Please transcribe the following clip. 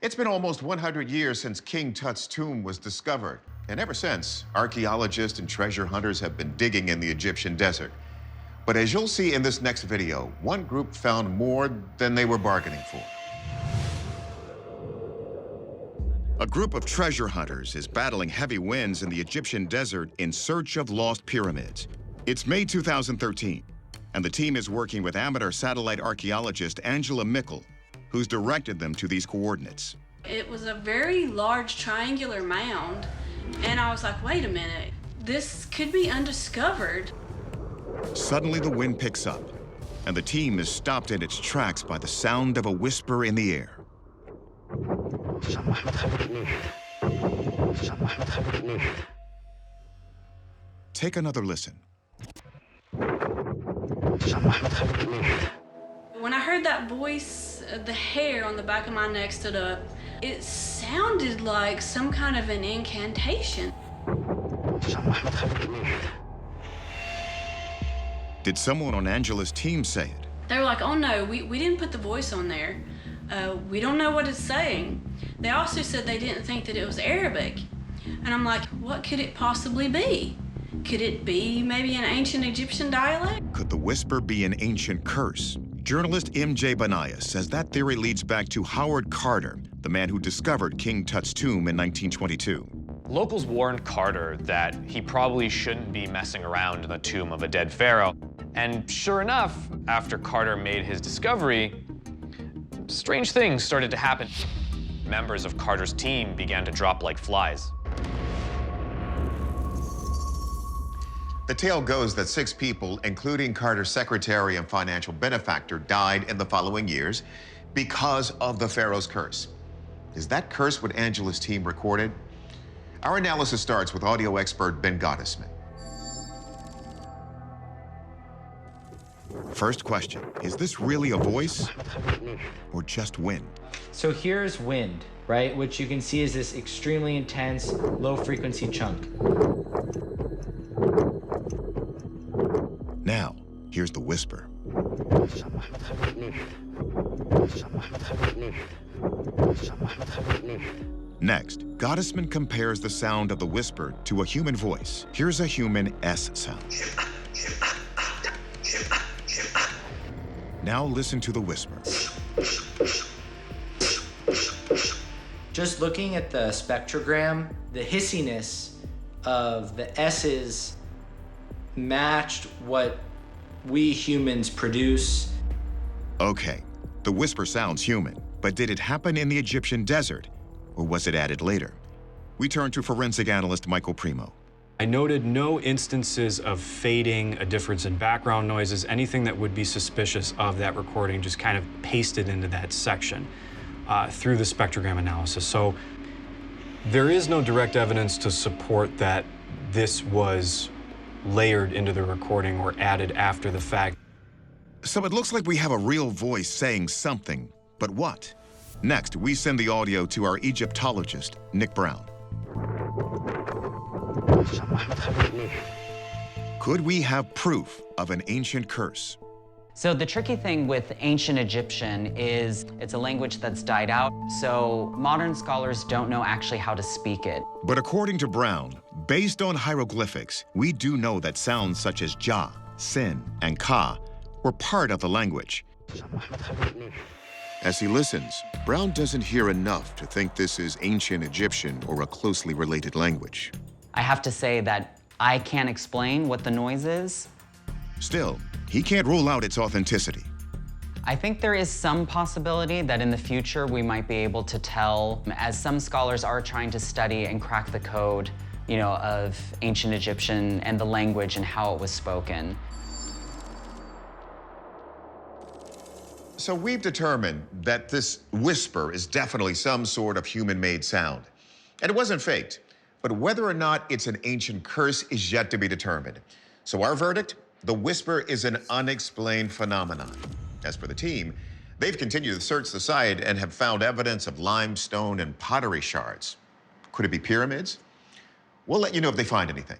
It's been almost 100 years since King Tut's tomb was discovered. And ever since, archaeologists and treasure hunters have been digging in the Egyptian desert. But as you'll see in this next video, one group found more than they were bargaining for. A group of treasure hunters is battling heavy winds in the Egyptian desert in search of lost pyramids. It's May 2013, and the team is working with amateur satellite archaeologist Angela Mickle, who's directed them to these coordinates. It was a very large triangular mound, and I was like, wait a minute, this could be undiscovered. Suddenly the wind picks up, and the team is stopped in its tracks by the sound of a whisper in the air. Take another listen. When I heard that voice, the hair on the back of my neck stood up. It sounded like some kind of an incantation. Did someone on Angela's team say it? They were like, oh no, we didn't put the voice on there. We don't know what it's saying. They also said they didn't think that it was Arabic. And I'm like, what could it possibly be? Could it be maybe an ancient Egyptian dialect? Could the whisper be an ancient curse? Journalist M.J. Banaya says that theory leads back to Howard Carter, the man who discovered King Tut's tomb in 1922. Locals warned Carter that he probably shouldn't be messing around in the tomb of a dead pharaoh. And sure enough, after Carter made his discovery, strange things started to happen. Members of Carter's team began to drop like flies. The tale goes that 6 people, including Carter's secretary and financial benefactor, died in the following years because of the pharaoh's curse. Is that curse what Angela's team recorded? Our analysis starts with audio expert Ben Gottesman. First question, is this really a voice or just wind? So here's wind, right? Which you can see is this extremely intense, low-frequency chunk. Now, here's the whisper. Next, Gottesman compares the sound of the whisper to a human voice. Here's a human S sound. Now listen to the whisper. Just looking at the spectrogram, the hissiness of the S's matched what we humans produce. Okay, the whisper sounds human, but did it happen in the Egyptian desert, or was it added later? We turn to forensic analyst Michael Primo. I noted no instances of fading, a difference in background noises, anything that would be suspicious of that recording, just kind of pasted into that section through the spectrogram analysis. So there is no direct evidence to support that this was layered into the recording or added after the fact. So it looks like we have a real voice saying something, but what? Next, we send the audio to our Egyptologist, Nick Brown. Could we have proof of an ancient curse? So the tricky thing with ancient Egyptian is it's a language that's died out, so modern scholars don't know actually how to speak it. But according to Brown, based on hieroglyphics, we do know that sounds such as Ja, Sin, and Ka were part of the language. As he listens, Brown doesn't hear enough to think this is ancient Egyptian or a closely related language. I have to say that I can't explain what the noise is. Still, he can't rule out its authenticity. I think there is some possibility that in the future we might be able to tell, as some scholars are trying to study and crack the code, of ancient Egyptian and the language and how it was spoken. So we've determined that this whisper is definitely some sort of human-made sound. And it wasn't faked, but whether or not it's an ancient curse is yet to be determined. So our verdict? The whisper is an unexplained phenomenon. As for the team, they've continued to search the site and have found evidence of limestone and pottery shards. Could it be pyramids? We'll let you know if they find anything.